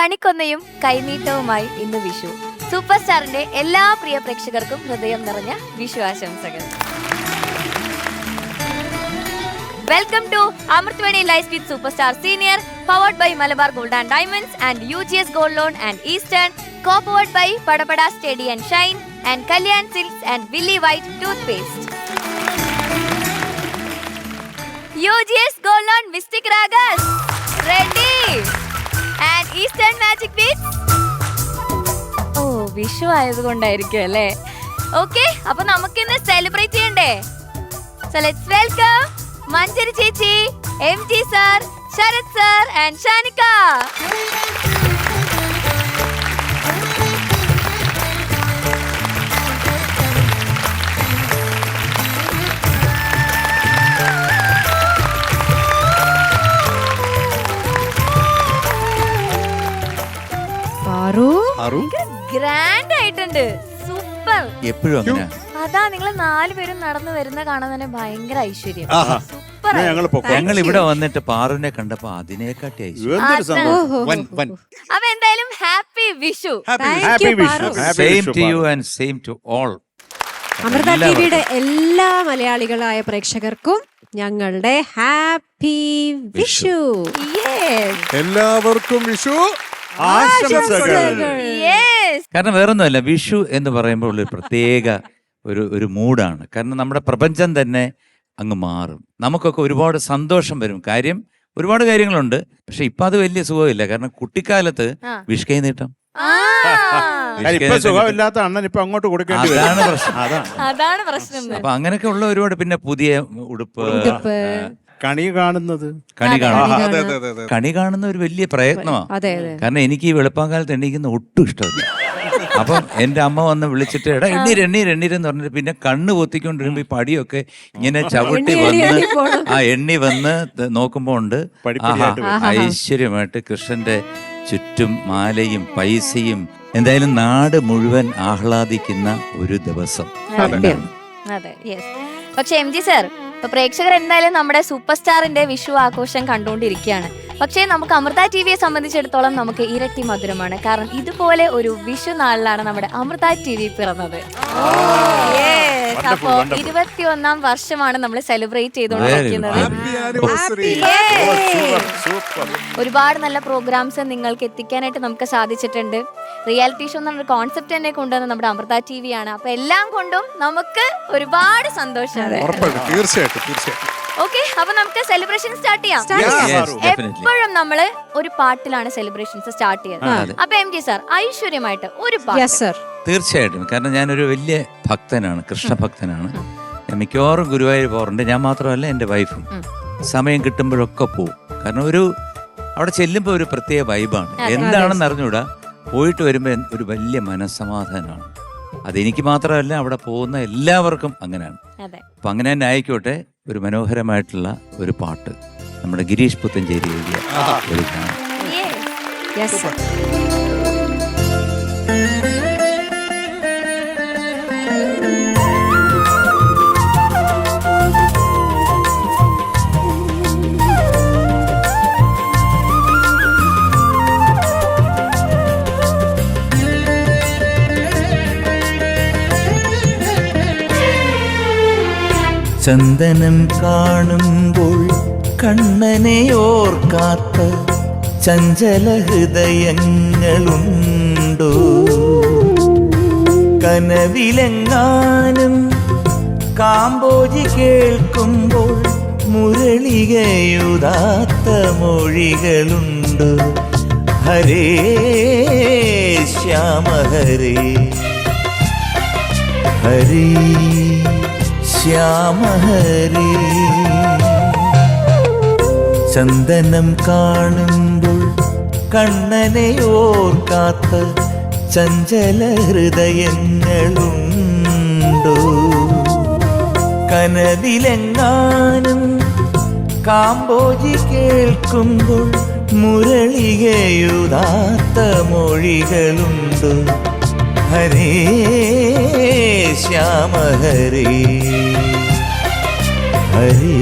കണിക്കൊന്നയും കൈനീട്ടവുമായി ഇന്ന് വിഷു. സൂപ്പർ സ്റ്റാറിന്റെ എല്ലാ പ്രിയ പ്രേക്ഷകർക്കും ഹൃദയം നിറഞ്ഞ വിഷു ആശംസകൾ. Welcome to Amritveni life with superstar senior, powered by Malabar gold and diamonds and UGS gold loan and eastern, co-powered by Padappada Steady and Shine and Kalyan Silks and Willy White Toothpaste. UGS Gold Loan Mystic Ragas ready and Eastern Magic Beats. ഓ വിഷു ആയതുകൊണ്ടായിരിക്കും അല്ലേ? Okay, അപ്പൊ നമുക്കിന്ന് celebrate ചെയ്യണ്ടേ? So let's welcome മഞ്ജരി ചേച്ചി, MG sir, Sarath sir and Shanika. Grand ആയിട്ടുണ്ട്, super. എപ്പോഴും അങ്ങനെ അതാ നിങ്ങൾ 4 പേരും നടന്നു വരുന്ന കാണാൻ തന്നെ ഭയങ്കര ഐശ്വര്യം. സൂപ്പർ. ഞങ്ങൾ ഇവിടെ വന്നിട്ട് പാറുവിനെ കണ്ടപ്പോ അതിനെക്കാട്ടി ഐശ്വര്യം. അപ്പൊ എന്തായാലും happy Vishu. Same to you and same to all. Amrita ടിവിയുടെ എല്ലാ മലയാളികളായ പ്രേക്ഷകർക്കും ഞങ്ങളുടെ ഹാപ്പി വിഷു. എല്ലാവർക്കും വിഷു ആശംസകൾ. കാരണം വേറൊന്നുമല്ല, വിഷു എന്ന് പറയുമ്പോൾ ഒരു പ്രത്യേക ഒരു മൂഡാണ്. കാരണം നമ്മുടെ പ്രപഞ്ചം തന്നെ അങ്ങ് മാറും. നമുക്കൊക്കെ ഒരുപാട് സന്തോഷം വരും. കാര്യം ഒരുപാട് കാര്യങ്ങളുണ്ട്, പക്ഷെ ഇപ്പൊ അത് വലിയ സുഖമില്ല. കാരണം കുട്ടിക്കാലത്ത് വിഷുക്കൈ നീട്ടം, സുഖമില്ലാത്ത അണ്ണൻ ഇപ്പൊ അങ്ങോട്ട് കൊടുക്കേണ്ടി വരും. അതാണ് പ്രശ്നം. അപ്പൊ അങ്ങനെയൊക്കെ ഉള്ള ഒരുപാട്, പിന്നെ പുതിയ ഉടുപ്പ്, കണി കാണുന്നത്, കണി കാണുന്ന ഒരു വലിയ പ്രയത്നമാണ്. കാരണം എനിക്ക് ഈ വെളുപ്പാങ്കാലത്ത് എണീക്കുന്ന ഒട്ടും ഇഷ്ടമില്ല. അപ്പം എന്റെ അമ്മ വന്ന് വിളിച്ചിട്ട് എടാ എണ്ണീരെന്ന് പറഞ്ഞിട്ട് പിന്നെ കണ്ണ് പൊത്തിക്കൊണ്ടിരുമ്പോ ഈ പടിയൊക്കെ ഇങ്ങനെ ചവിട്ടി വന്ന് എണ്ണി വന്ന് നോക്കുമ്പോ ഉണ്ട് ഐശ്വര്യമായിട്ട് കൃഷ്ണന്റെ ചുറ്റും മാലയും പൈസയും. എന്തായാലും നാട് മുഴുവൻ ആഹ്ലാദിക്കുന്ന ഒരു ദിവസം. പക്ഷെ MG സർ, ഇപ്പൊ പ്രേക്ഷകർ എന്തായാലും നമ്മുടെ സൂപ്പർ സ്റ്റാറിന്റെ വിഷു ആഘോഷം കണ്ടുകൊണ്ടിരിക്കുകയാണ്. പക്ഷേ നമുക്ക് അമൃത TVയെ സംബന്ധിച്ചിടത്തോളം നമുക്ക് ഇരട്ടി മധുരമാണ്. കാരണം ഇതുപോലെ ഒരു വിഷു നാളിലാണ് നമ്മുടെ അമൃത TV പിറന്നത്. അപ്പോ 21ാം വർഷമാണ് നമ്മൾ സെലിബ്രേറ്റ് ചെയ്തുകൊണ്ടിരിക്കുന്നത്. ഒരുപാട് നല്ല പ്രോഗ്രാംസ് നിങ്ങൾക്ക് എത്തിക്കാനായിട്ട് നമുക്ക് സാധിച്ചിട്ടുണ്ട്. റിയാലിറ്റി ഷോ എന്നൊരു കോൺസെപ്റ്റ് തന്നെ കൊണ്ടുവന്ന നമ്മുടെ അമൃത TV ആണ്. അപ്പൊ എല്ലാം കൊണ്ടും നമുക്ക് ഒരുപാട് സന്തോഷമാണ്. ഓക്കെ, അപ്പൊ നമുക്ക് സെലിബ്രേഷൻ സ്റ്റാർട്ട് ചെയ്യാം. എപ്പോഴും നമ്മള് ഒരു പാട്ടിലാണ് സെലിബ്രേഷൻസ് സ്റ്റാർട്ട് ചെയ്യുന്നത്. അപ്പൊ MG സർ ഐശ്വര്യമായിട്ട് ഒരു പാട്ട്. തീർച്ചയായിട്ടും. കാരണം ഞാനൊരു വലിയ ഭക്തനാണ്, കൃഷ്ണഭക്തനാണ്. ഞാൻ മിക്കവാറും ഗുരുവായൂർ പോകാറുണ്ട്. ഞാൻ മാത്രമല്ല, എൻ്റെ വൈഫും. സമയം കിട്ടുമ്പോഴൊക്കെ പോവും. കാരണം അവിടെ ചെല്ലുമ്പോൾ ഒരു പ്രത്യേക വൈബാണ്. എന്താണെന്ന് അറിഞ്ഞൂടാ, പോയിട്ട് വരുമ്പോൾ ഒരു വലിയ മനസ്സമാധാനമാണ്. അതെനിക്ക് മാത്രമല്ല, അവിടെ പോകുന്ന എല്ലാവർക്കും അങ്ങനെയാണ്. അപ്പൊ അങ്ങനെ തന്നെ ആയിക്കോട്ടെ, ഒരു മനോഹരമായിട്ടുള്ള ഒരു പാട്ട് നമ്മുടെ ഗിരീഷ് പുത്തഞ്ചേരി എഴുതിയ ഒരു ഗാനം. ചന്ദനം കാണുമ്പോൾ കണ്ണനെ ഓർക്കാത്ത ചഞ്ചല ഹൃദയങ്ങളുണ്ടോ? കനവിലെങ്ങാനും കാമ്പോജി കേൾക്കുമ്പോൾ മുരളികയുതാത്ത മൊഴികളുണ്ടോ? ഹരേ ശ്യാമ ഹരേ ഹരേ ശ്യാമ ഹരേ. ചന്ദനം കാണുമ്പോൾ കണ്ണനെ ഓർക്കാത്ത ചഞ്ചല ഹൃദയങ്ങളുണ്ടോ? കനവിലെങ്ങാനും കാമ്പോജി കേൾക്കുമ്പോൾ മുരളികയുതാത്ത മൊഴികളുണ്ടോ? ഹരേ ശ്യാമ ഹരേ ഹരേ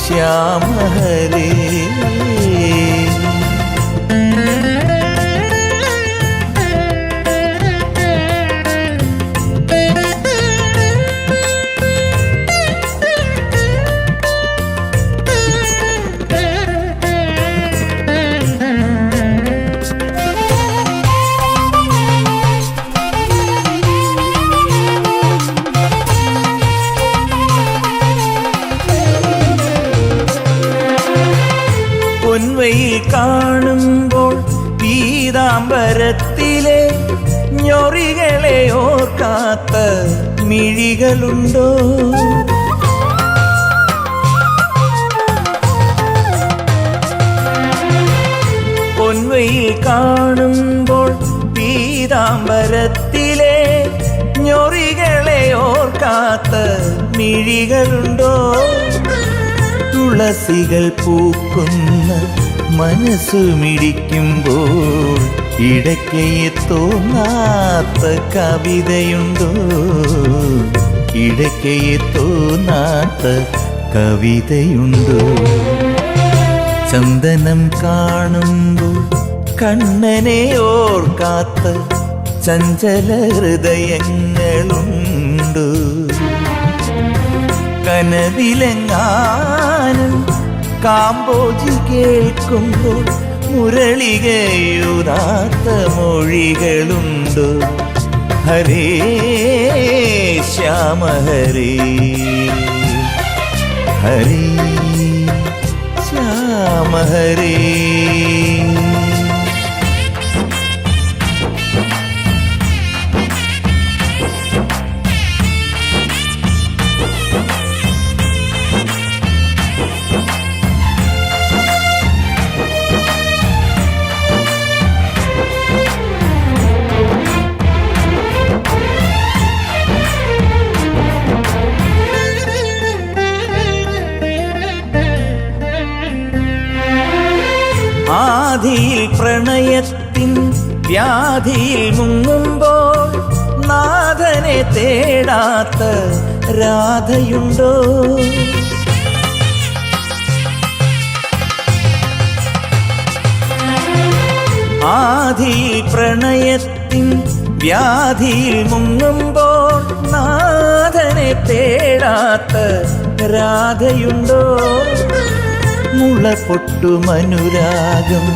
ശ്യാമ ഹരേ. കാണുമ്പോൾ പീതാംബരത്തിലെ ഞൊറികളെ ഓർക്കാത്ത മിഴികളുണ്ടോ? പൊൻവയിൽ കാണുമ്പോൾ പീതാംബരത്തിലെ ഞൊറികളെ ഓർക്കാത്ത മിഴികളുണ്ടോ? തുളസികൾ പൂക്കുന്ന മനസ്സുമിടിക്കുമ്പോൾ ഇടയ്ക്കയെ തോന്നാത്ത കവിതയുണ്ടോ? ഇടയ്ക്കയെ തോന്നാത്ത കവിതയുണ്ടോ? ചന്ദനം കാണുമ്പോൾ കണ്ണനെ ഓർക്കാത്ത ചഞ്ചല ഹൃദയങ്ങളുണ്ടോ? കനവിലെങ്ങാനും കാമ്പോജി കേൾക്കുമ്പോൾ മുരളികയുതാത്ത മൊഴികളുണ്ടോ? ഹരേ ശ്യാമ ഹരേ, ഹരേ ശ്യാമ ഹരേ. ആദിയിൽ പ്രണയത്തിൻ വ്യാധിയിൽ മുങ്ങുമ്പോൾ നാഥനെ തേടാത്ത രാധയുണ്ടോ? ആദിയിൽ പ്രണയത്തിൻ വ്യാധിയിൽ മുങ്ങുമ്പോൾ നാഥനെ തേടാത്ത രാധയുണ്ടോ? മുളപൊട്ടുമനുരാഗം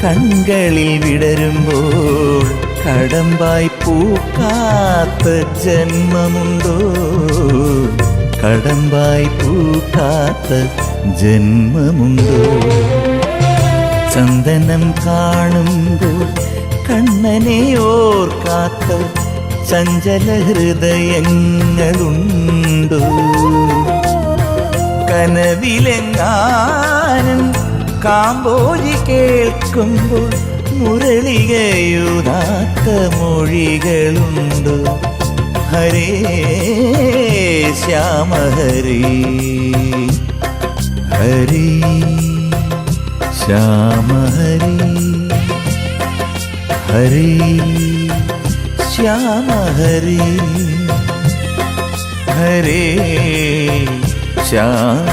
കൺകളിൽ വിടരുമ്പോൾ കടമ്പായി പൂക്കാത്ത ജന്മമുണ്ടോ? കടമ്പായി പൂക്കാത്ത ജന്മമുണ്ടോ? ചന്ദനം കാണുമ്പോൾ കണ്ണനെ ഓർക്കാത്ത ചഞ്ചല ഹൃദയങ്ങളുണ്ടോ? കനവിലെങ്ങാനും കാമ്പോജി കേൾക്കുമ്പോൾ മുരളികയുതാത്ത മൊഴികളുണ്ടോ? ഹരേ ശ്യാമ ഹരേ, ഹരേ ശ്യാമ ഹരേ, ഹരേ ശ്യാമ ഹരേ, ഹരേ ശ്യാമ